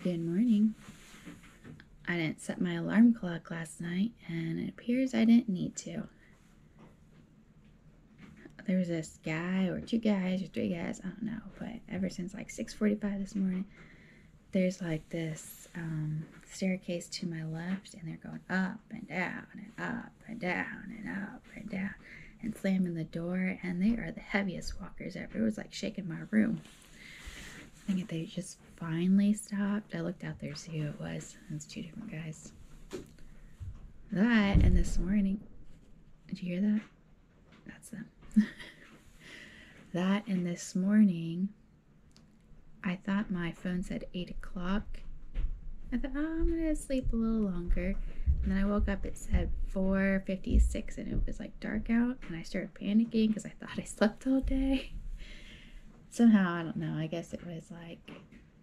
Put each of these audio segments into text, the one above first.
Good morning. I didn't set my alarm clock last night, and it appears I didn't need to. There was this guy, or two guys, or three guys, I don't know, but ever since like 6:45 this morning, there's like this staircase to my left, and they're going up and down and up and down and up and down and slamming the door, and they are the heaviest walkers ever. It was like shaking my room. I think they just finally stopped. I looked out there to see who it was. It's two different guys. That, and this morning, did you hear that? That's them. That, and this morning, I thought my phone said 8 o'clock. I thought, oh, I'm gonna sleep a little longer. And then I woke up, it said 4:56, and it was like dark out, and I started panicking because I thought I slept all day. Somehow, I don't know, I guess it was like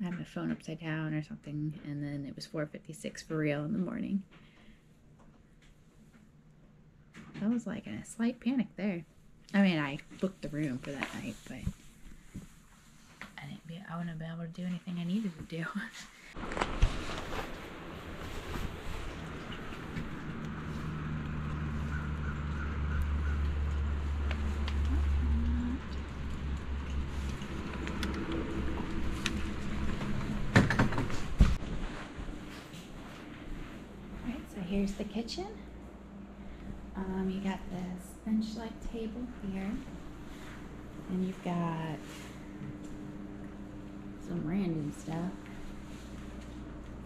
I had my phone upside down or something, and then it was 4:56 for real in the morning. I was like in a slight panic there. I mean, I booked the room for that night, but I wouldn't be able to do anything I needed to do. Alright, so here's the kitchen. You got this bench-like table here, and you've got some random stuff,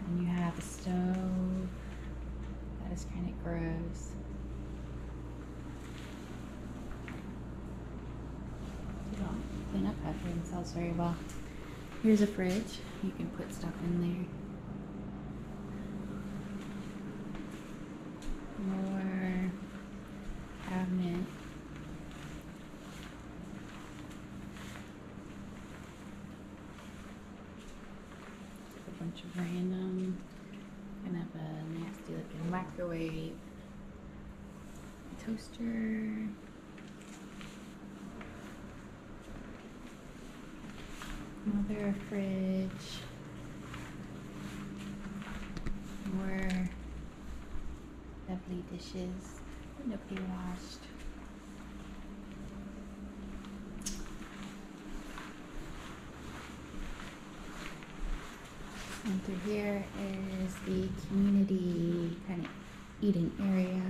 and you have a stove. That is kind of gross. They don't clean up after themselves very well. Here's a fridge. You can put stuff in there. More cabinet. A bunch of random, kind of a nasty looking microwave, toaster, another fridge, more lovely dishes that nobody washed. And through here is the community kind of eating area.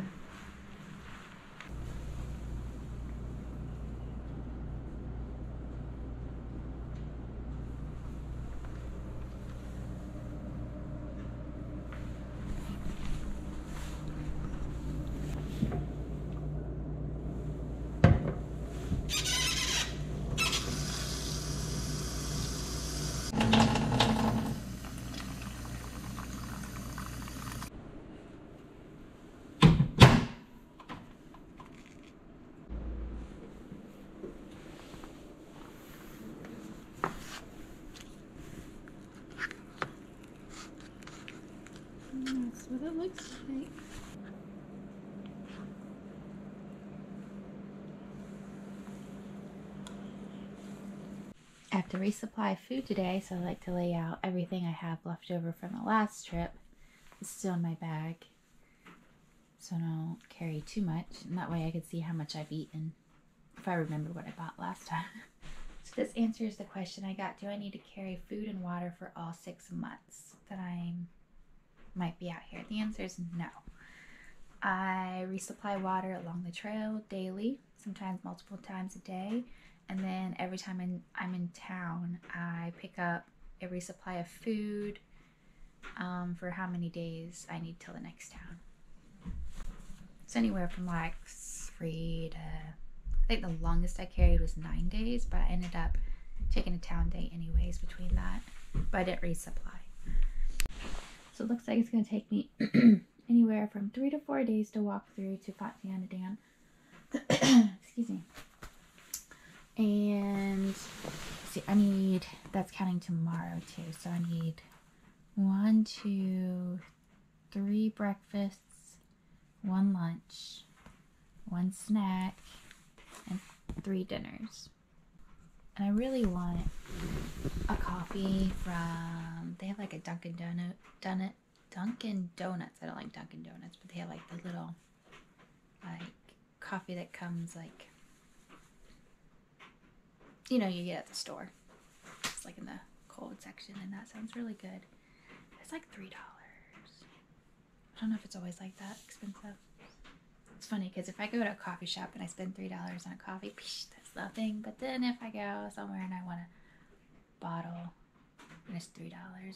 That's what it looks like. I have to resupply food today, so I like to lay out everything I have left over from the last trip. It's still in my bag, so I don't carry too much, and that way I can see how much I've eaten if I remember what I bought last time. So this answers the question I got: do I need to carry food and water for all 6 months that I might be out here? The answer is no. I resupply water along the trail daily, sometimes multiple times a day, and then every time I'm in town, I pick up a resupply of food for how many days I need till the next town. It's anywhere from like 3 to, I think the longest I carried was 9 days, but I ended up taking a town day anyways between that, but I didn't resupply. So it looks like it's going to take me anywhere from 3 to 4 days to walk through to Fat Sienna Dam. Excuse me. And see, I need, that's counting tomorrow too, so I need 1, 2, 3 breakfasts, 1 lunch, 1 snack, and 3 dinners. And I really want a coffee from, they have like a Dunkin' Donuts. I don't like Dunkin' Donuts, but they have like the little like coffee that comes like, you know, you get at the store. It's like in the cold section, and that sounds really good. It's like $3. I don't know if it's always like that expensive. It's funny because if I go to a coffee shop and I spend $3 on a coffee, that's nothing. But then if I go somewhere and I want a bottle and it's $3,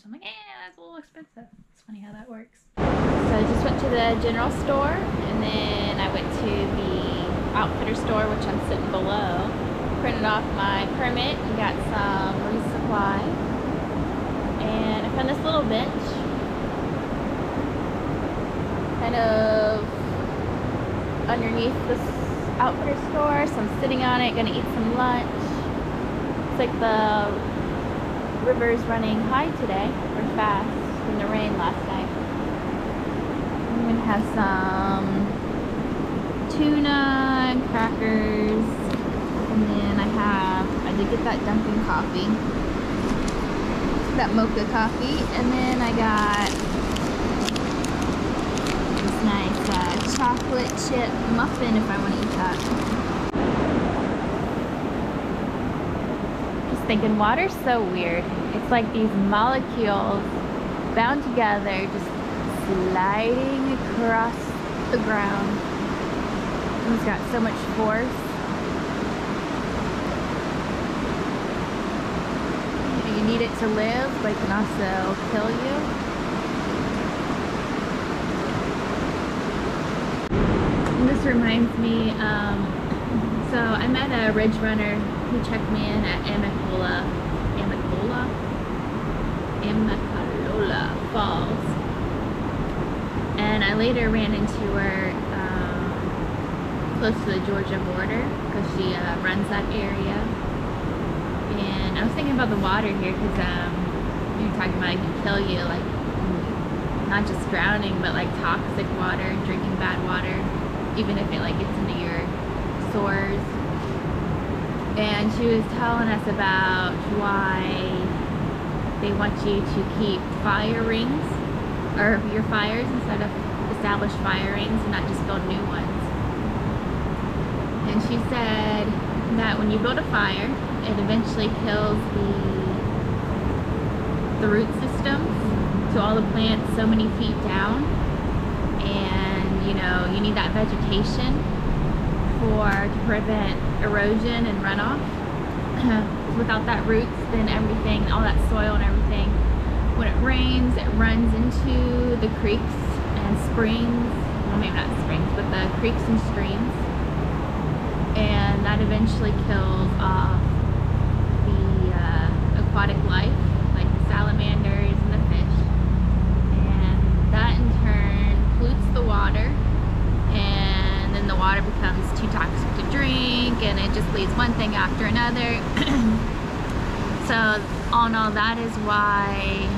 I'm like, that's a little expensive. It's funny how that works. So I just went to the general store, and then I went to the outfitter store, which I'm sitting below. Printed off my permit and got some resupply. And I found this little bench, kind of underneath this outfitter store, so I'm sitting on it, gonna eat some lunch. It's like the river's running high today, or fast, from the rain last night. I'm gonna have some tuna and crackers, and then I did get that Dunkin' coffee, that mocha coffee, and then I got nice chocolate chip muffin if I want to eat that. Just thinking, water's so weird. It's like these molecules bound together, just sliding across the ground. And it's got so much force. You need it to live, but it can also kill you. This reminds me, so I met a ridge runner who checked me in at Amicalola Falls, and I later ran into her close to the Georgia border because she runs that area. And I was thinking about the water here because you're talking about it can kill you, like not just drowning, but like toxic water, drinking bad water, even if it like gets into your sores. And she was telling us about why they want you to keep fire rings, or your fires, instead of established fire rings, and not just build new ones. And she said that when you build a fire, it eventually kills the root systems to all the plants so many feet down, and you know, you need that vegetation to prevent erosion and runoff. Without that roots, then everything, all that soil and everything, when it rains, it runs into the creeks and springs, well maybe not springs, but the creeks and streams, and that eventually kills off the aquatic life, like the salamanders and the fish, and that in turn pollutes the water, and then the water becomes too toxic to drink, and it just leads one thing after another. So all in all, that is why,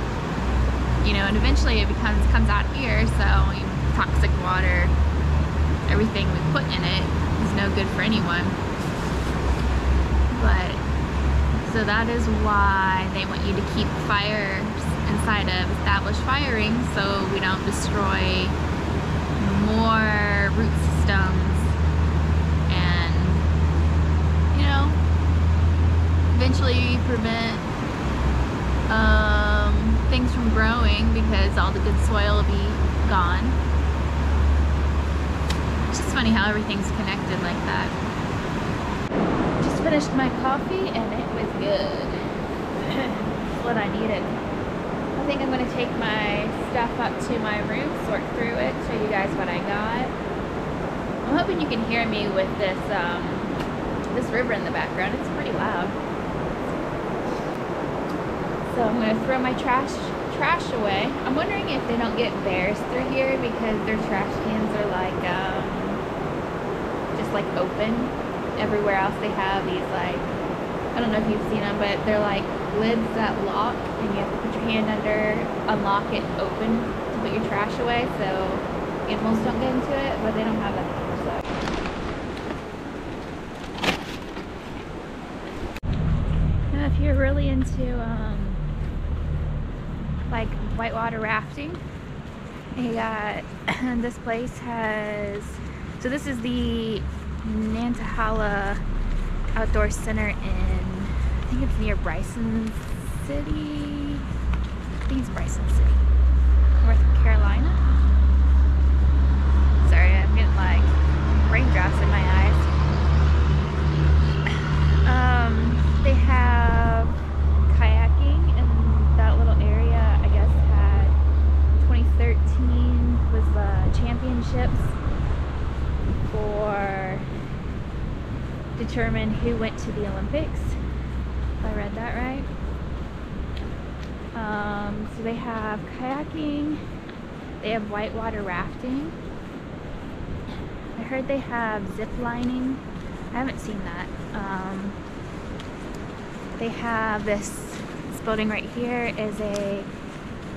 you know, and eventually it comes out here, so toxic water, everything we put in it is no good for anyone. But so that is why they want you to keep fires inside of established fire rings, so we don't destroy more root systems, and you know, eventually prevent things from growing because all the good soil will be gone. It's just funny how everything's connected like that. Just finished my coffee and it was good. It's what I needed. I think I'm going to take my stuff up to my room, sort through it, show you guys what I got. I'm hoping you can hear me with this this river in the background. It's pretty loud. So I'm going to throw my trash away. I'm wondering if they don't get bears through here because their trash cans are like just like open. Everywhere else they have these, like, I don't know if you've seen them, but they're like lids that lock, and you have to put your hand under, unlock it, open to put your trash away so animals don't get into it, but they don't have that here, so. if you're really into like whitewater rafting, you got this place has, so this is the Nantahala Outdoor Center in, I think it's near Bryson City. I think it's Bryson City, North Carolina. Sorry, I'm getting like raindrops in my eyes. They have kayaking in that little area. I guess had 2013 was the championships for determine who went to the Olympics. If I read that right. So they have kayaking, they have whitewater rafting. I heard they have zip lining. I haven't seen that. They have this building right here is a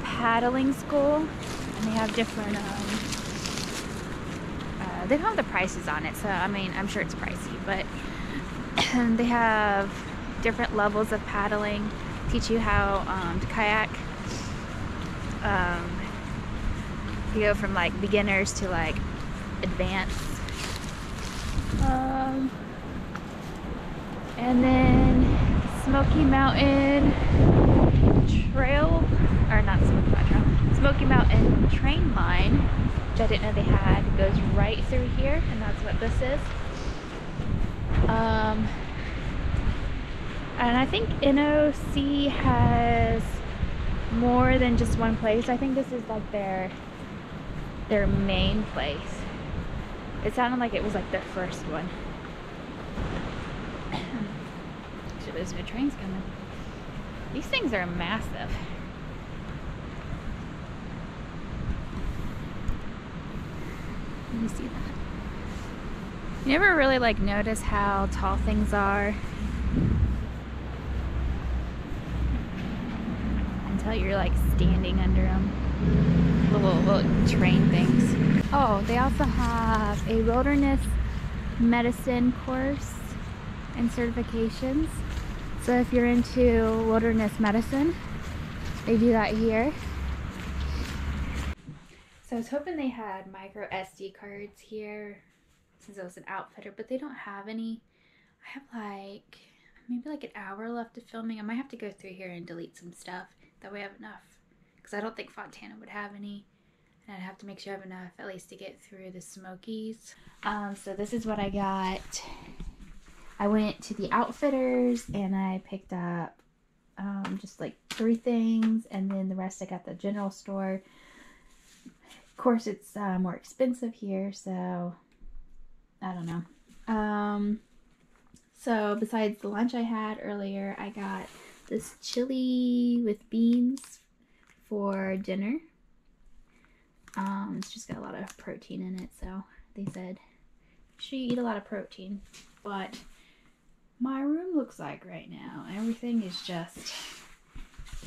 paddling school, and they have different, they don't have the prices on it, so I mean, I'm sure it's pricey, but they have different levels of paddling, teach you how to kayak. You go from like beginners to like advanced. And then Smoky Mountain Trail, or not Smoky Mountain Trail, Smoky Mountain Train Line, which I didn't know they had, goes right through here, and that's what this is. And I think NOC has more than just one place. I think this is like their main place. It sounded like it was like their first one. Actually, there's no trains coming. These things are massive. You see that? You never really like notice how tall things are until you're like standing under them. Little train things. Oh, they also have a wilderness medicine course and certifications. So if you're into wilderness medicine, they do that here. So I was hoping they had micro SD cards here since it was an outfitter, but they don't have any. I have like maybe like an hour left of filming. I might have to go through here and delete some stuff. That way I have enough, because I don't think Fontana would have any. And I'd have to make sure I have enough at least to get through the Smokies. So this is what I got. I went to the Outfitters and I picked up just like 3 things, and then the rest I got at the general store. Of course, it's more expensive here, so I don't know. So besides the lunch I had earlier, I got this chili with beans for dinner. It's just got a lot of protein in it, so they said make sure you eat a lot of protein. But my room looks like right now, everything is just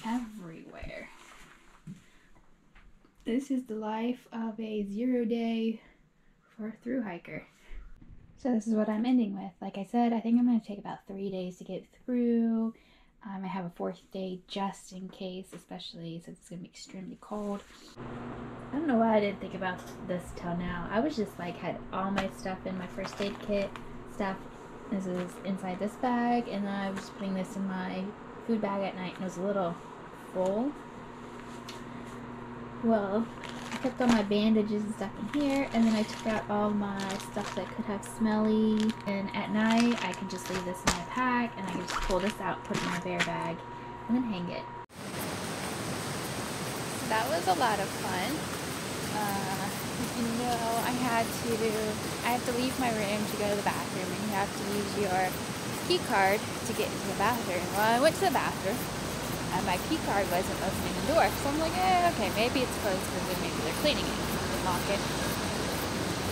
everywhere. This is the life of a 0-day for a thru hiker. So this is what I'm ending with. Like I said, I think I'm going to take about 3 days to get through. I have a 4th day just in case, especially since it's going to be extremely cold. I don't know why I didn't think about this till now. I was just like, had all my stuff in my first aid kit stuff. This is inside this bag, and then I was putting this in my food bag at night, and it was a little full. Well, I kept all my bandages and stuff in here, and then I took out all my stuff that could have smelly, and at night I can just leave this in my pack, and I can just pull this out, put it in my bear bag, and then hang it. So that was a lot of fun. You know, I have to leave my room to go to the bathroom, and you have to use your key card to get into the bathroom. Well, I went to the bathroom, and my key card wasn't opening the door, so I'm like, okay, maybe it's closed because maybe they're cleaning it. Lock it.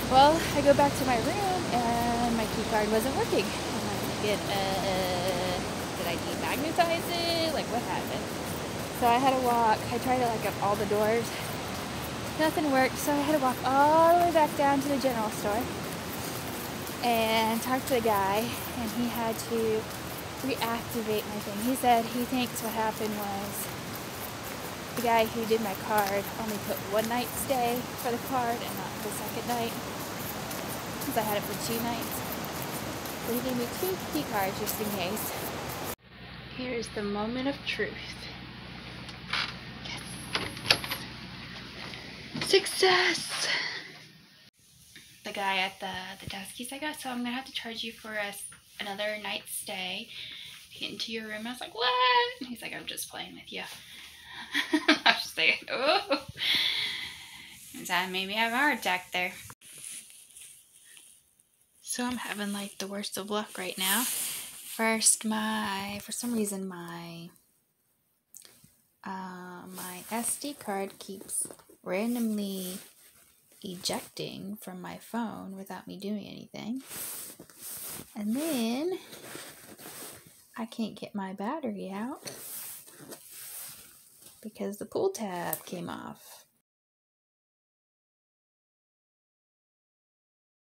Well, I go back to my room, and my key card wasn't working. And I'm thinking, did I demagnetize it? Like, what happened? So I had to walk. I tried to lock up all the doors. Nothing worked, so I had to walk all the way back down to the general store and talk to the guy, and he had to reactivate my thing. He said he thinks what happened was the guy who did my card only put one night stay for the card and not the second night, because I had it for 2 nights. So he gave me 2 key cards just in case. Here's the moment of truth. Yes. Success! The guy at the desk, he's like, oh, so I'm gonna have to charge you for another night's stay to get into your room. I was like, what? And he's like, I'm just playing with you. I was just like, oh. That made me have a heart attack there. So I'm having like the worst of luck right now. First, for some reason, my SD card keeps randomly ejecting from my phone without me doing anything. And then I can't get my battery out because the pull tab came off.